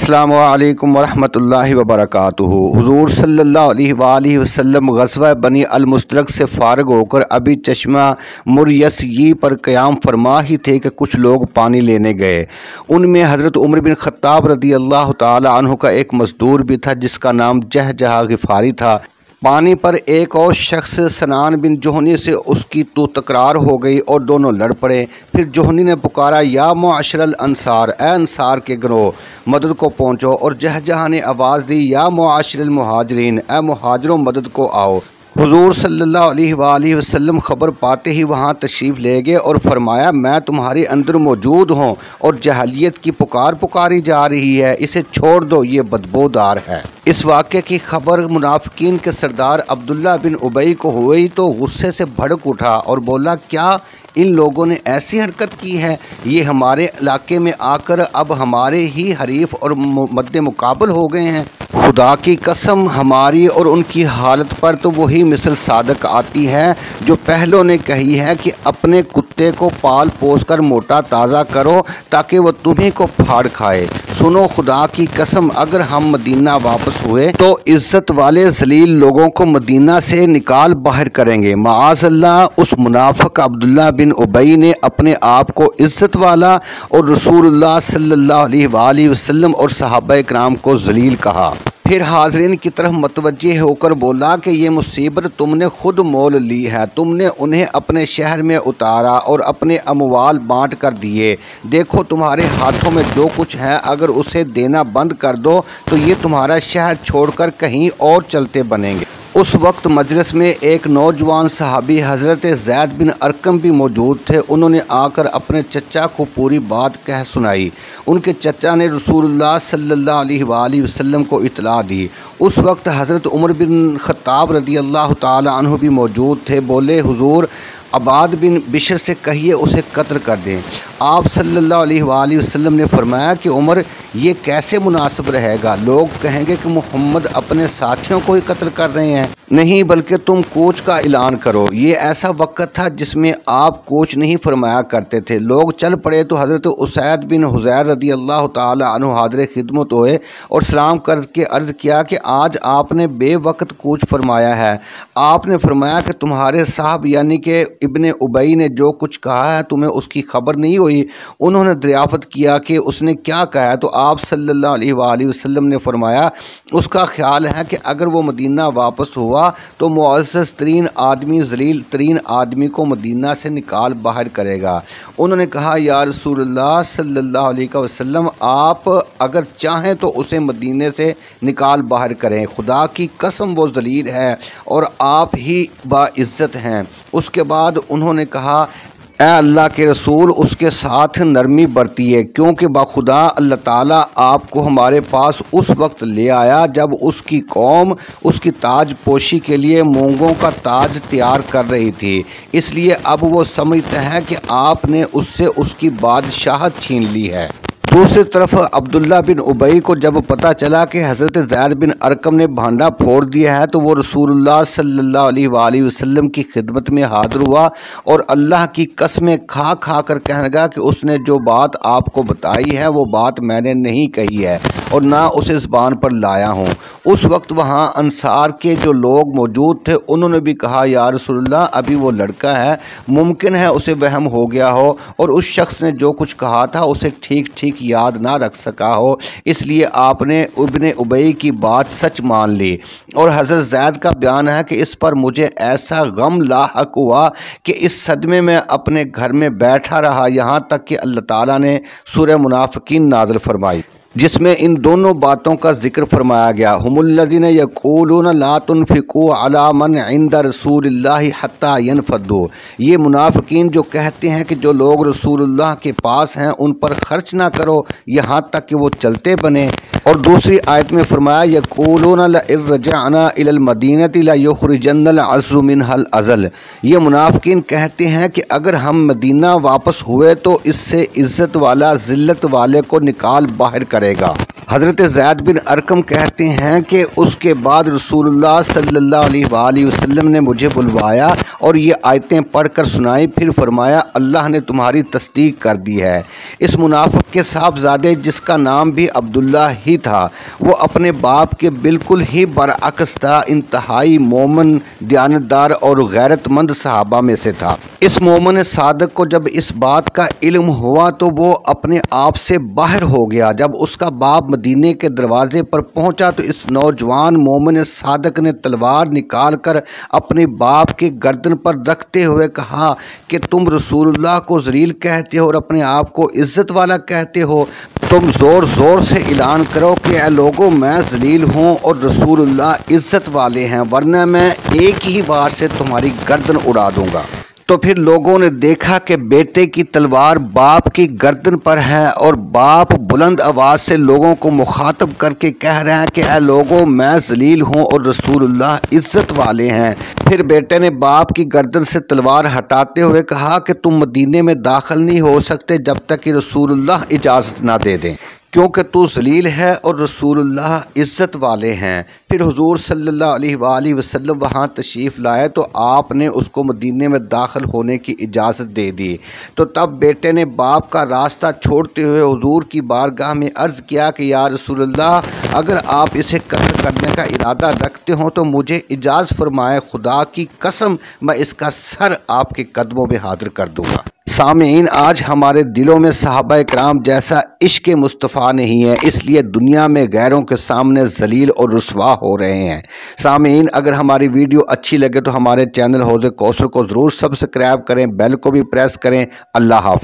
अस्सलामु अलैकुम वरहमतुल्लाहि वबरकातुहू। हुजूर सल्लल्लाहु अलैहि वआलिहि वसल्लम ग़ज़वा बनी अल-मुस्तलिक़ से फ़ारिग होकर अभी चश्मा मुरयसी पर क़याम फरमा ही थे कि कुछ लोग पानी लेने गए। उनमें हज़रत उमर बिन ख़त्ताब रज़ी अल्लाह ताला अन्हु का एक मज़दूर भी था जिसका नाम जहजहा ग़िफ़ारी था। पानी पर एक और शख्स सनान बिन जोहनी से उसकी तो तकरार हो गई और दोनों लड़ पड़े। फिर जोहनी ने पुकारा, या मुअश्शरल अंसार, ए अंसार के गिरोह, मदद को पहुँचो। और जहजहा ने आवाज़ दी, या मुअश्शरल मुहाजिरीन, ए मुहाजिरों मदद को आओ। हुजूर सल्लल्लाहु अलैहि वसल्लम ख़बर पाते ही वहाँ तशरीफ़ ले गए और फरमाया, मैं तुम्हारे अंदर मौजूद हूँ और जहलियत की पुकार पुकारी जा रही है, इसे छोड़ दो, ये बदबूदार है। इस वाक़े की खबर मुनाफिकीन के सरदार अब्दुल्ला बिन उबई को हुई तो गुस्से से भड़क उठा और बोला, क्या इन लोगों ने ऐसी हरकत की है? ये हमारे इलाके में आकर अब हमारे ही हरीफ और मद्दे मुकाबल हो गए हैं। खुदा की कसम, हमारी और उनकी हालत पर तो वही मिसल सादक आती है जो पहलों ने कही है कि अपने कुत्ते को पाल पोस कर मोटा ताज़ा करो ताकि वह तुम्हीं को फाड़ खाए। सुनो, खुदा की कसम, अगर हम मदीना वापस हुए तो इज़्ज़त वाले ज़लील लोगों को मदीना से निकाल बाहर करेंगे। माअज़ल्लाह, उस मुनाफ़िक अब्दुल्ला बिन उबई ने अपने आप को इज़्ज़त वाला और रसूलुल्लाह सल्लल्लाहु अलैहि वसल्लम और सहाबाए किराम को ज़लील कहा। फिर हाज़रीन की तरफ मतवज्जे होकर बोला कि ये मुसीबत तुमने खुद मोल ली है। तुमने उन्हें अपने शहर में उतारा और अपने अमवाल बांट कर दिए। देखो, तुम्हारे हाथों में जो कुछ है, अगर उसे देना बंद कर दो तो ये तुम्हारा शहर छोड़कर कहीं और चलते बनेंगे। उस वक्त मजलिस में एक नौजवान सहाबी हज़रत ज़ैद बिन अरकम भी मौजूद थे। उन्होंने आकर अपने चचा को पूरी बात कह सुनाई। उनके चचा ने रसूलुल्लाह सल्लल्लाहु अलैहि वसल्लम को इतला दी। उस वक्त हज़रत उमर बिन ख़त्ताब रज़ी अल्लाह ताला अन्हु भी मौजूद थे। बोले, हुजूर, अबाद बिन बिशर से कहिए उसे कत्ल कर दें। आप सल्लल्लाहु अलैहि वसल्लम ने फरमाया कि उमर, ये कैसे मुनासिब रहेगा? लोग कहेंगे कि मोहम्मद अपने साथियों को ही कत्ल कर रहे हैं। नहीं, बल्कि तुम कूच का ऐलान करो। ये ऐसा वक्त था जिसमें आप कूच नहीं फरमाया करते थे। लोग चल पड़े तो हज़रत उसैद बिन हुज़ैर रज़ी अल्लाह ताला अन्हु हाज़िर खिदमत हुए और सलाम करके अर्ज़ किया कि आज आपने बेवक्त कूच फरमाया है। आपने फरमाया कि तुम्हारे साहब यानी कि इब्ने उबई ने जो कुछ कहा है तुम्हें उसकी खबर नहीं हुई। उन्होंने दरियाफ़त किया कि उसने क्या कहा है, तो आप सल्लल्लाहु अलैहि वसल्लम ने फरमाया, उसका ख्याल है कि अगर वो मदीना वापस हुआ तो मुअज़्ज़ज़ तरीन आदमी, ज़लील तरीन आदमी को मदीना से निकाल बाहर करेगा। उन्होंने कहा, या रसूलुल्लाह सल्लल्लाहु अलैहि वसल्लम, आप अगर चाहें तो उसे मदीने से निकाल बाहर करें। खुदा की कसम, वो ज़लील है और आप ही बाइज़्ज़त हैं। उसके बाद उन्होंने कहा, ए अल्लाह के रसूल, उसके साथ नरमी बरतिए, क्योंकि बाखुदा अल्लाह ताला आपको हमारे पास उस वक्त ले आया जब उसकी कौम उसकी ताज पोशी के लिए मूंगों का ताज तैयार कर रही थी। इसलिए अब वो समझते हैं कि आपने उससे उसकी बादशाहत छीन ली है। दूसरी तरफ अब्दुल्ला बिन उबई को जब पता चला कि हज़रत ज़ैद बिन अरकम ने भांडा फोड़ दिया है तो वो रसूलुल्लाह सल्लल्लाहु अलैहि वसल्लम की खिदमत में हाज़िर हुआ और अल्लाह की कसमें खा खा कर कहने लगा कि उसने जो बात आपको बताई है वो बात मैंने नहीं कही है और ना उसे ज़बान पर लाया हूँ। उस वक्त वहाँ अंसार के जो लोग मौजूद थे उन्होंने भी कहा, या रसूलल्लाह, अभी वो लड़का है, मुमकिन है उसे वहम हो गया हो और उस शख्स ने जो कुछ कहा था उसे ठीक ठीक याद ना रख सका हो, इसलिए आपने इब्ने उबई की बात सच मान ली। और हज़रत ज़ैद का बयान है कि इस पर मुझे ऐसा गम लाहक हुआ कि इस सदमे में अपने घर में बैठा रहा, यहाँ तक कि अल्लाह ताला ने सूरह मुनाफिकीन नाज़िल फरमाई जिसमें इन दोनों बातों का जिक्र फरमाया गया। हुमुल्लज़ीना यक़ूलून ला तुनफ़िक़ू अला मन इंद रसूलिल्लाहि हत्ता यनफ़दू। ये मुनाफ़िकीन जो कहते हैं कि जो लोग रसूलुल्लाह के पास हैं उन पर खर्च ना करो यहाँ तक कि वो चलते बने। और दूसरी आयत में फरमाया, यक़ूलून लइन रजअना इलल मदीनति ला युख़रिजन्नल अज़्ज़ु मिनहल अज़ल। ये मुनाफ़िकीन कहते हैं कि अगर हम मदीना वापस हुए तो इससे इज़्ज़त वाला ज़िल्लत वाले को निकाल बाहर करेगा। حضرت زید بن ارقم کہتے ہیں کہ اس کے بعد رسول اللہ صلی اللہ علیہ وآلہ وسلم نے مجھے بلوایا اور یہ آیتیں پڑھ کر سنائی، پھر فرمایا اللہ نے تمہاری تصدیق کر دی ہے۔ اس منافق کے صاحبزادے جس کا نام بھی عبداللہ ہی تھا، وہ اپنے باپ کے بالکل ہی برعکس تھا، انتہائی مومن، دیانتدار اور غیرت مند صحابہ میں سے تھا۔ اس مومن صادق کو جب اس بات کا علم ہوا تو وہ اپنے آپ سے باہر ہو گیا۔ جب اس کا باپ مدینے کے دروازے پر پہنچا تو اس نوجوان مومن صادق نے تلوار نکال کر اپنے باپ کے گردن پر رکھتے ہوئے کہا کہ تم رسول اللہ کو ذلیل کہتے ہو اور اپنے آپ کو عزت والا کہتے ہو، تم زور زور سے اعلان کرو کہ اے لوگو میں ذلیل ہوں اور رسول اللہ عزت والے ہیں، ورنہ میں ایک ہی بار سے تمہاری گردن اڑا دوں گا۔ تو پھر لوگوں نے دیکھا کہ بیٹے کی تلوار باپ کی گردن پر ہے اور باپ بلند آواز سے لوگوں کو مخاطب کر کے کہہ رہے ہیں کہ اے لوگوں میں ذلیل ہوں اور رسول اللہ عزت والے ہیں۔ پھر بیٹے نے باپ کی گردن سے تلوار ہٹاتے ہوئے کہا کہ تم مدینے میں داخل نہیں ہو سکتے جب تک کہ رسول اللہ اجازت نہ دے دیں، کیونکہ تو ذلیل ہے اور رسول اللہ عزت والے ہیں۔ پھر حضور صلی اللہ علیہ وآلہ وسلم وہاں تشریف لائے تو آپ نے اس کو مدینے میں داخل ہونے کی اجازت دے دی۔ تو تب بیٹے نے باپ کا راستہ چھوڑتے ہوئے حضور کی بارگاہ میں عرض کیا کہ یا رسول اللہ، اگر آپ اسے قتل کرنے کا ارادہ رکھتے ہوں تو مجھے اجازت فرمائے، خدا کی قسم میں اس کا سر آپ کے قدموں میں حاضر کر دوں گا۔ سامعین، آج ہمارے دلوں میں صحابہ کرام جیسا عشق مصطفیٰ نہیں ہے، اس لیے دنیا میں غیروں کے سامنے ذلیل اور رسوا ہو رہے ہیں۔ سامعین، اگر ہماری ویڈیو اچھی لگے تو ہمارے چینل حوض کوثر کو ضرور سبسکرائب کریں، بیل کو بھی پریس کریں۔ اللہ حافظ۔